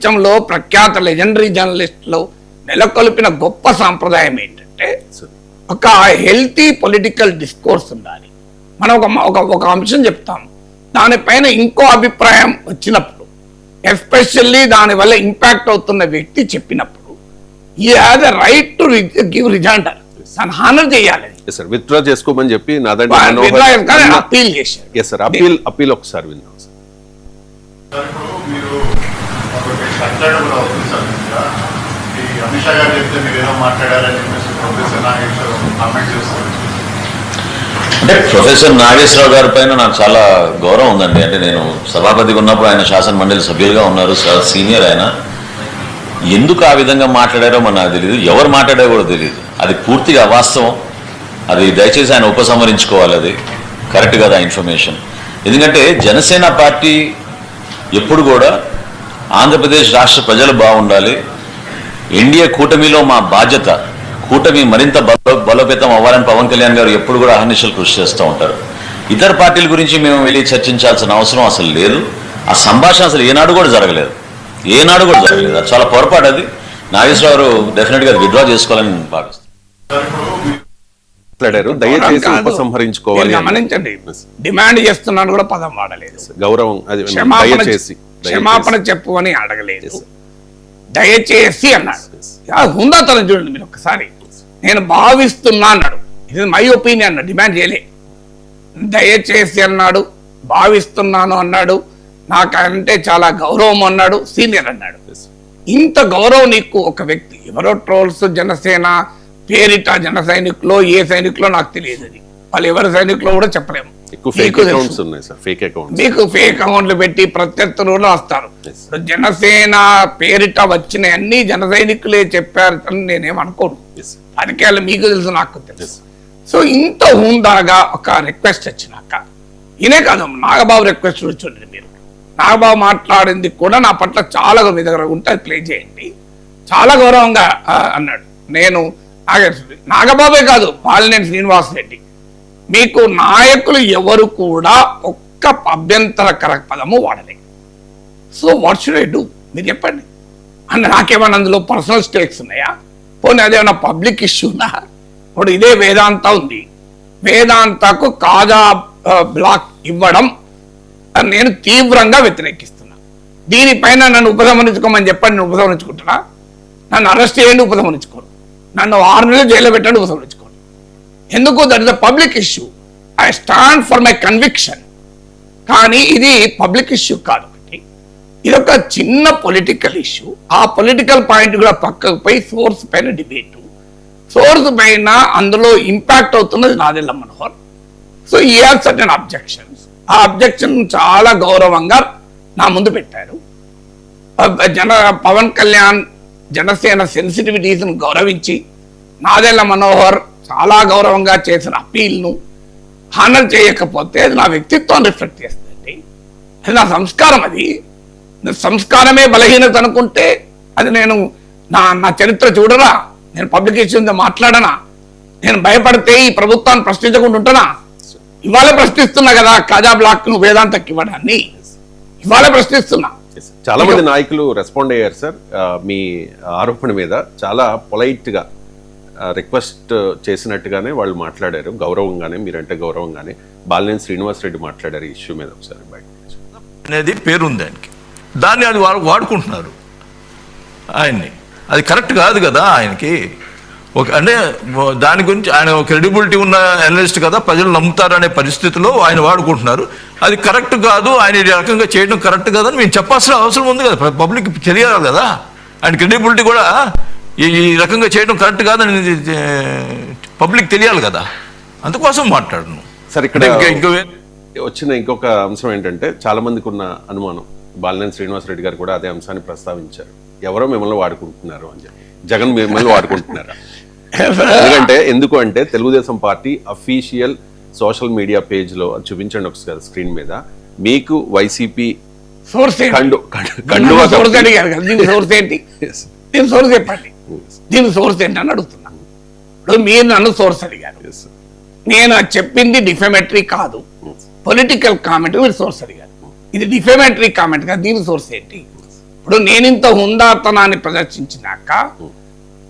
ప్రపంచంలో ప్రఖ్యాత లెజెండరీ జర్నలిస్టులు నెలకొల్పిన గొప్ప సాంప్రదాయం ఏంటంటే ఒక హెల్తీ పొలిటికల్ డిస్కోర్స్ ఉండాలి. మనం ఒక అంశం చెప్తాం, దానిపైన ఇంకో అభిప్రాయం వచ్చినప్పుడు, ఎస్పెషల్లీ దానివల్ల ఇంపాక్ట్ అవుతున్న వ్యక్తి చెప్పినప్పుడు, ఈ has a right to give rejoinder, దాన్ని హానర్ చేయాలి. విత్డ్రా చేసుకోమని చెప్పి అప్పీల్ చేశారు. అప్పీల్ ఒకసారి విందాం సార్. అంటే ప్రొఫెసర్ నాగేశ్వరరావు గారి పైన నాకు చాలా గౌరవం ఉందండి. అంటే నేను సభాపతిగా ఉన్నప్పుడు ఆయన శాసన మండలి సభ్యులుగా ఉన్నారు, చాలా సీనియర్ ఆయన. ఎందుకు ఆ విధంగా మాట్లాడారో మన నాకు తెలియదు, ఎవరు మాట్లాడారో కూడా తెలియదు. అది పూర్తిగా అవాస్తవం. అది దయచేసి ఆయన ఉపసంహరించుకోవాలి. అది కరెక్ట్ కదా ఇన్ఫర్మేషన్. ఎందుకంటే జనసేన పార్టీ ఎప్పుడు కూడా ఆంధ్రప్రదేశ్ రాష్ట్ర ప్రజలు బాగుండాలి, ఎన్డీఏ కూటమిలో మా బాధ్యత, కూటమి మరింత బలోపేతం అవ్వాలని పవన్ కళ్యాణ్ గారు ఎప్పుడు కూడా అహర్నిశలు కృషి చేస్తూ ఉంటారు. ఇతర పార్టీల గురించి మేము వెళ్ళి చర్చించాల్సిన అవసరం అసలు లేదు. ఆ సంభాషణ అసలు ఏనాడు కూడా జరగలేదు. అది చాలా పొరపాటు. అది నాగేశ్వరరావు డెఫినెట్గా విత్డ్రా చేసుకోవాలని భావిస్తాను. దయచేసి ఉపసంహరించుకోవాలి. గమనించండి, డిమాండ్ చేస్తున్నాను కూడా పదం వాడలేదు. గౌరవం, క్షమాపణ చెప్పు అని అడగలేదు, దయచేసి అన్నాడు. హుందాతనం చూడండి మీరు ఒక్కసారి. నేను భావిస్తున్నా అన్నాడు, ఇది మై ఒపీనియన్ అన్నాడు, డిమాండ్ చేయలే. దయచేసి అన్నాడు, భావిస్తున్నాను అన్నాడు, నాకంటే చాలా గౌరవం అన్నాడు, సీనియర్ అన్నాడు. ఇంత గౌరవం నీకు ఒక వ్యక్తి, ఎవరో ట్రోల్స్ జనసేన పేరిట జన సైనికులో ఏ సైనికులో నాకు తెలియదు, అది వాళ్ళు ఎవరి సైనికులో కూడా చెప్పలేము. మీకు ఫేక్ అకౌంట్లు పెట్టి ప్రత్యర్థులు వస్తారు. జనసేన పేరిట వచ్చిన అన్ని జన సైనికులే చెప్పారు అని నేనేమనుకోను. రాజకీయాలు మీకు తెలుసు, నాకు తెలుసు. సో ఇంత హుందాగా ఒక రిక్వెస్ట్ వచ్చినాక, ఈయనే కాదు నాగబాబు రిక్వెస్ట్ చూడండి మీరు. నాగబాబు మాట్లాడింది కూడా నా పట్ల చాలా మీ దగ్గర ఉంటే ప్లే చేయండి. చాలా గౌరవంగా అన్నాడు. నేను నాగబాబే కాదు, బాలినేని శ్రీనివాస్ రెడ్డి, మీకు నాయకులు ఎవరు కూడా ఒక్క అభ్యంతరకర పదము వాడలేదు. So what should I do, మీరు చెప్పండి. అంటే నాకేమన్నా అందులో పర్సనల్ స్టేక్స్ ఉన్నాయా? పోనీ అదేమన్నా పబ్లిక్ ఇష్యూనా? ఇప్పుడు ఇదే వేదాంత ఉంది, వేదాంతకు కాజా బ్లాక్ ఇవ్వడం నేను తీవ్రంగా వ్యతిరేకిస్తున్నా. దీనిపైన నన్ను ఉపసంహరించుకోమని చెప్పండి, నేను ఉపసంహరించుకుంటున్నా. నన్ను అరెస్ట్ చేయండి, ఉపసంహరించుకోను. నన్ను 6 నెలలు జైల్లో పెట్టండి, ఉపసంహరించుకోను. ఎందుకు? That is the public issue. I stand for my conviction. కానీ ఇది పబ్లిక్ ఇష్యూ కాదు. ఇది ఒక చిన్న పొలిటికల్ ఇష్యూ. ఆ పొలిటికల్ పాయింట్ కూడా పక్కకు పోయి సోర్స్ పైన డిబేటు, సోర్స్ పైన అందులో ఇంపాక్ట్ అవుతున్నది నాదెళ్ల మనోహర్. సో ఈ హ్యావ్ సర్టెన్ అబ్జెక్షన్స్. ఆ అబ్జెక్షన్ చాలా గౌరవంగా నా ముందు పెట్టారు. పవన్ కళ్యాణ్ జనసేన సెన్సిటివిటీస్ను గౌరవించి నాదెళ్ల మనోహర్ చాలా గౌరవంగా చేసిన అప్పీల్ను హానర్ చేయకపోతే అది నా వ్యక్తిత్వాన్ని రిఫ్లెక్ట్ చేస్తుంది. అది నా సంస్కారం. అది సంస్కారమే బలహీనత అనుకుంటే అది నేను నా చరిత్ర చూడరా? నేను పబ్లిక్ ఇష్యూ మాట్లాడనా? నేను భయపడితే ఈ ప్రభుత్వాన్ని ప్రశ్నించకుండా ఉంటున్నా? ఇవాళ ప్రశ్నిస్తున్నా కదా, కాజా బ్లాక్ ను వేదాంతకి ఇవ్వడాన్ని ఇవాళ ప్రశ్నిస్తున్నా. చాలా మంది నాయకులు రెస్పాండ్ అయ్యారు సార్ మీ ఆరోపణ మీద. చాలా పొలైట్ గా రిక్వెస్ట్ చేసినట్టుగానే వాళ్ళు మాట్లాడారు, గౌరవంగానే, మీరంటే గౌరవంగానే. బాలినేని శ్రీనివాస్ రెడ్డి మాట్లాడారు ఈ ఇష్యూ మీద. ఒకసారి బయట అనేది పేరుంది దానికి, దాన్ని అది వాడుకుంటున్నారు ఆయన్ని. అది కరెక్ట్ కాదు కదా ఆయనకి. అంటే దాని గురించి ఆయన క్రెడిబిలిటీ ఉన్న అనలిస్ట్ కదా, ప్రజలు నమ్ముతారనే పరిస్థితిలో ఆయన వాడుకుంటున్నారు. అది కరెక్ట్ కాదు, ఆయన ఈ రకంగా చేయడం కరెక్ట్ కాదని మేము చెప్పాల్సిన అవసరం ఉంది కదా, పబ్లిక్ తెలియాలి కదా. ఆయన క్రెడిబిలిటీ కూడా ఈ రకంగా చేయడం కరెక్ట్ కాదని పబ్లిక్ తెలియాలి కదా, అందుకోసం మాట్లాడను సార్. ఇక్కడ వచ్చిన ఇంకొక అంశం ఏంటంటే, చాలా మందికి ఉన్న అనుమానం, బాలినేని శ్రీనివాస్ రెడ్డి గారు కూడా అదే అంశాన్ని ప్రస్తావించారు, ఎవరో మిమ్మల్ని వాడుకుంటున్నారు అని చెప్పి. జగన్ మిమ్మల్ని వాడుకుంటున్నారా? ఎందుకు అంటే Telugu Desam party official social media page లో చూపించండి ఒకసారి స్క్రీన్ మీద. మీకు వైసీపీ చెప్పండి, దీని సోర్స్ ఏంటి అని అడుగుతున్నా. ఇప్పుడు మీరు నన్ను సోర్స్ అడిగారు, నేను చెప్పింది డిఫెమేటరీ కాదు, పొలిటికల్ కామెంట్. మీరు సోర్స్ అడిగారు, ఇది డిఫెమేటరీ కామెంట్ కదా, దీని సోర్స్ ఏంటి? ఇప్పుడు నేనింత హుందాతనాన్ని ప్రదర్శించినాక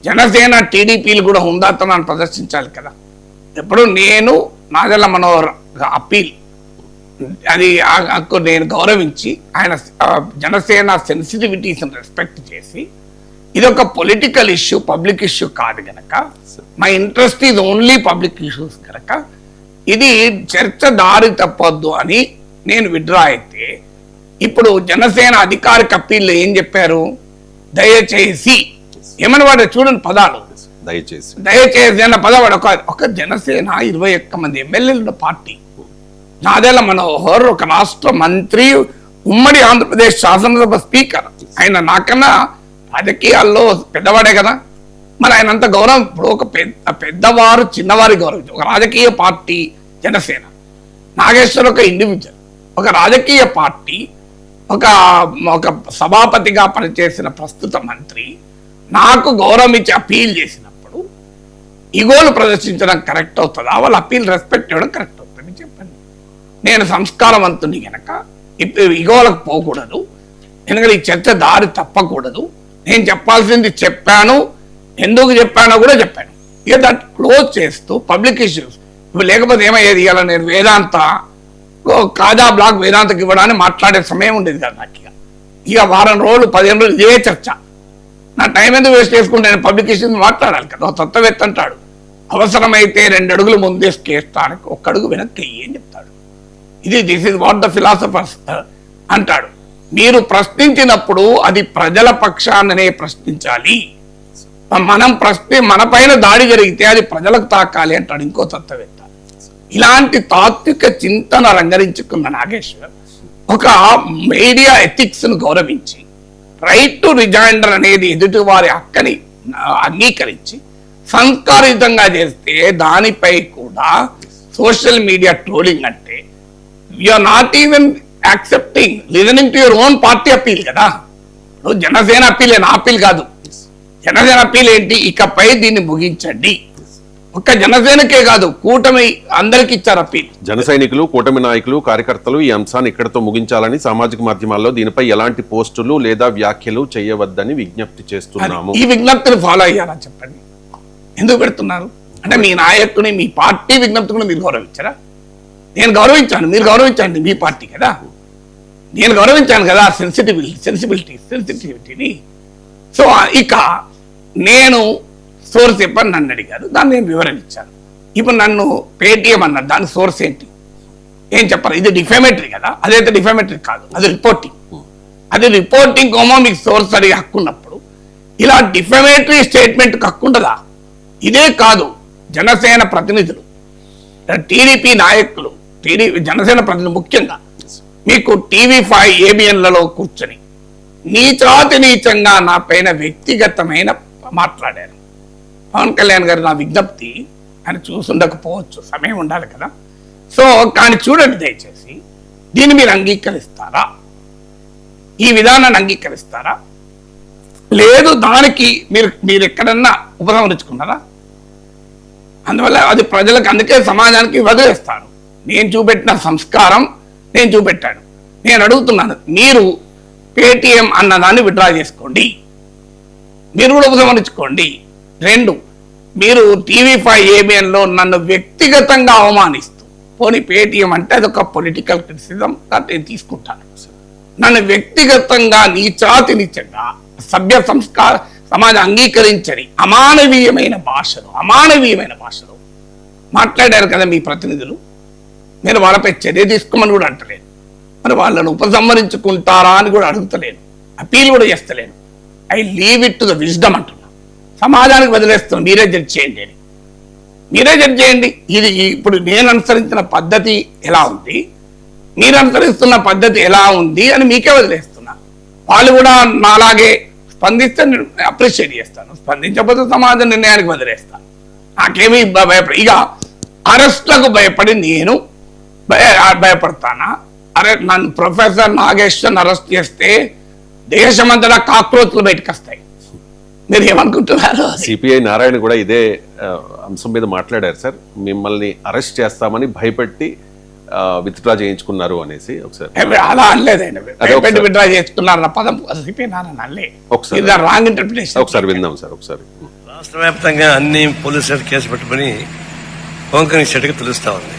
జనసేన టీడీపీలు కూడా హుందాతనాన్ని ప్రదర్శించాలి కదా. ఇప్పుడు నేను నాదెళ్ల మనోహర్ అప్పీల్ అది నేను గౌరవించి ఆయన జనసేన సెన్సిటివిటీస్ రెస్పెక్ట్ చేసి ఇది ఒక పొలిటికల్ ఇష్యూ, పబ్లిక్ ఇష్యూ కాదు గనక, my interest is only public issues కనుక ఇది చర్చ దారి తప్పొద్దు అని నేను విత్డ్రా అయితే, ఇప్పుడు జనసేన అధికారిక అప్పీల్లో ఏం చెప్పారు? దయచేసి ఏమని వాడు చూడండి పదాలు, దయచేసి అన్న పదవాడు. ఒక జనసేన 21 మంది ఎమ్మెల్యేలు ఉన్న పార్టీ, నాదెళ్ల మనోహర్ ఒక రాష్ట్ర మంత్రి, ఉమ్మడి ఆంధ్రప్రదేశ్ శాసనసభ స్పీకర్, ఆయన నాకన్నా రాజకీయాల్లో పెద్దవాడే కదా. మరి ఆయన అంత గౌరవం, ఇప్పుడు ఒక పెద్దవారు చిన్నవారి గౌరవం. ఒక రాజకీయ పార్టీ జనసేన, నాగేశ్వర్ ఒక ఇండివిజువల్, ఒక రాజకీయ పార్టీ, ఒక సభాపతిగా పనిచేసిన ప్రస్తుత మంత్రి నాకు గౌరవం ఇచ్చి అప్పీల్ చేసినప్పుడు ఇగోలు ప్రదర్శించడం కరెక్ట్ అవుతుందా? వాళ్ళ అప్పీల్ రెస్పెక్ట్ ఇవ్వడం కరెక్ట్ అవుతుంది? చెప్పండి. నేను సంస్కారవంతుని గనక ఇప్పుడు ఇగోలకు పోకూడదు, ఎందుకంటే ఈ చర్చ దారి తప్పకూడదు. నేను చెప్పాల్సింది చెప్పాను, ఎందుకు చెప్పానో కూడా చెప్పాను. ఇక దట్ క్లోజ్ చేస్తూ పబ్లిక్ ఇష్యూస్ ఇప్పుడు లేకపోతే ఏమయ్యేది? ఇవాళ నేను వేదాంత కాజా బ్లాక్ వేదాంతకి ఇవ్వడానికి మాట్లాడే సమయం ఉండేది కదా నాకు. ఇక వారం రోజులు 15 రోజులు ఇదే చర్చ. నా టైం ఎందుకు వేస్ట్ చేసుకుంటే నేను పబ్లిక్ ఇష్యూస్ మాట్లాడాలి కదా. ఒక తత్వవేత్త అంటాడు అవసరమైతే 2 అడుగులు ముందేసుకేస్తానికి 1 అడుగు వెనక్కి అని చెప్తాడు. This is what the philosophers అంటాడు. మీరు ప్రశ్నించినప్పుడు అది ప్రజల పక్షాననే ప్రశ్నించాలి. మన పైన దాడి జరిగితే అది ప్రజలకు తాకాలి అంటాడు ఇంకో తత్వవేత్త. ఇలాంటి తాత్విక చింతన రంగరించుకున్న నాగేశ్వర్ ఒక మీడియా ఎథిక్స్ ను గౌరవించి రైట్ టు రిజైండర్ అనేది ఎదుటి వారి హక్కని అంగీకరించి సంస్కారయుతంగా చేస్తే దానిపై కూడా సోషల్ మీడియా ట్రోలింగ్ అంటే you're not even accepting listening to your own party appeal కదా. జనసేన అప్పీల్ నా అప్పీల్ కాదు. జనసేన అప్పీల్ ఏంటి? ఇకపై దీన్ని ముగించండి. ఒక్క జనసేనకే కాదు, కూటమి అందరికి ఇచ్చారు అప్పీల్. జన సైనికులు, కూటమి నాయకులు, కార్యకర్తలు ఈ అంశాన్ని ఇక్కడతో ముగించాలని సామాజిక మాధ్యమాల్లో దీనిపై ఎలాంటి పోస్టులు లేదా వ్యాఖ్యలు చేయవద్దని విజ్ఞప్తి చేస్తున్నాము. ఈ విజ్ఞప్తిని ఫాలో అయ్యారా చెప్పండి? ఎందుకు పెడుతున్నారు అంటే మీ నాయకుని, మీ పార్టీ విజ్ఞప్తిని మీరు గౌరవించారా? నేను గౌరవించాను, మీరు గౌరవించండి. మీ పార్టీ కదా, నేను గౌరవించాను కదా సెన్సిటివిటీని. సో ఇక నేను సోర్స్ చెప్పని నన్ను అడిగారు, దాన్ని నేను వివరణ ఇచ్చాను. ఇప్పుడు నన్ను పేటిఎం అన్నారు, దాని సోర్స్ ఏంటి ఏం చెప్పారు? ఇది డిఫామేటరీ కదా. అదైతే డిఫామేటరీ కాదు, అది రిపోర్టింగ్. అది రిపోర్టింగ్ కోమో మీకు సోర్స్ అడిగి హక్కు ఉన్నప్పుడు ఇలా డిఫామేటరీ స్టేట్మెంట్కి హక్కు ఉండదా? ఇదే కాదు, జనసేన ప్రతినిధులు, టీడీపీ నాయకులు, జనసేన ప్రతినిధులు ముఖ్యంగా మీకు టీవీ5 ఏబిఎన్లలో కూర్చొని నీచంగా నా పైన వ్యక్తిగతమైన మాట్లాడారు. పవన్ కళ్యాణ్ గారు నా విజ్ఞప్తి ఆయన చూసుండకపోవచ్చు, సమయం ఉండాలి కదా. సో కానీ చూడండి దయచేసి, దీన్ని మీరు అంగీకరిస్తారా? ఈ విధానాన్ని అంగీకరిస్తారా? లేదు దానికి మీరు ఎక్కడన్నా ఉపసంహరించుకున్నారా? అందువల్ల అది ప్రజలకు, అందుకే సమాజానికి వదిలేస్తాను. నేను చూపెట్టిన సంస్కారం నేను చూపెట్టాను. నేను అడుగుతున్నాను, మీరు పేటిఎం అన్నదాన్ని విత్డ్రా చేసుకోండి, మీరు కూడా ఉపసంహరించుకోండి. 2, మీరు టీవీ5 ఏబిఎన్లో నన్ను వ్యక్తిగతంగా అవమానిస్తూ, పోనీ పేటిఎం అంటే అదొక పొలిటికల్ క్రిటిసిజం నేను తీసుకుంటాను. నన్ను వ్యక్తిగతంగా నీచంగా సభ్య సంస్కార సమాజం అంగీకరించని అమానవీయమైన భాషలో మాట్లాడారు కదా మీ ప్రతినిధులు. నేను వాళ్ళపై చర్య తీసుకోమని కూడా అంటలేను, మరి వాళ్ళను ఉపసంహరించుకుంటారా అని కూడా అడుగుతలేను, అప్పీల్ కూడా చేస్తలేను. I leave it to the wisdom అంటున్నా. సమాజానికి వదిలేస్తున్నాను, మీరే జడ్జ్ చేయండి అని. మీరే జడ్జ్ చేయండి. ఇది ఇప్పుడు నేను అనుసరించిన పద్ధతి ఎలా ఉంది, మీరు అనుసరిస్తున్న పద్ధతి ఎలా ఉంది అని మీకే వదిలేస్తున్నా. వాళ్ళు కూడా నాలాగే స్పందిస్తే నేను అప్రిషియేట్ చేస్తాను, స్పందించకపోతే సమాజ నిర్ణయానికి వదిలేస్తాను. నాకేమీ ఇక అరెస్ట్లకు భయపడి నేను భయపడతానా? అరే నన్ను ప్రొఫెసర్ నాగేశ్వర్ అరెస్ట్ చేస్తే దేశమంతటా కాక్రోచ్లు బయటకు వస్తాయి. మీరు ఏమనుకుంటున్నారు? సిపిఐ నారాయణ కూడా ఇదే అంశం మీద మాట్లాడారు సార్. మిమ్మల్ని అరెస్ట్ చేస్తామని భయపెట్టి విత్డ్రా చేయించుకున్నారు అనేసి ఒకసారి అలా అనలేదు ఆయన. అదే ఒకసారి. భయపెట్టి విత్డ్రా చేసుకున్నారన్న పదం అనలే. ఒకసారి. ఇది రాంగ్ ఇంటర్ప్రిటేషన్. ఒకసారి విందాం సార్ ఒకసారి. రాష్ట్ర వ్యాప్తంగా అన్ని పోలీసులు కేసు పెట్టుకుని హోంకరింగ్ స్టేట్కి తెలుస్తా ఉంది.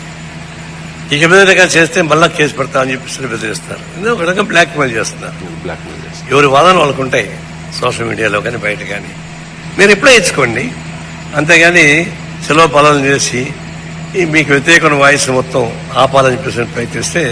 ఇక మీద చేస్తే మళ్ళా కేసు పెడతామని చెప్పి బెదిరిస్తారు. ఎందుకు ఒక రకంగా బ్లాక్ మెయిల్ చేస్తున్నారు. బ్లాక్ మెయిల్ చేసి. ఎవరి వాదన వాళ్ళకు ఉంటాయి, సోషల్ మీడియాలో కానీ బయట కానీ. మీరు ఎప్పుడో ఇచ్చుకోండి, అంతేగాని సెలవు పాలన చేసి మీకు వ్యతిరేకమైన వాయిస్ మొత్తం ఆపాలని చెప్పేసి ప్రయత్నిస్తే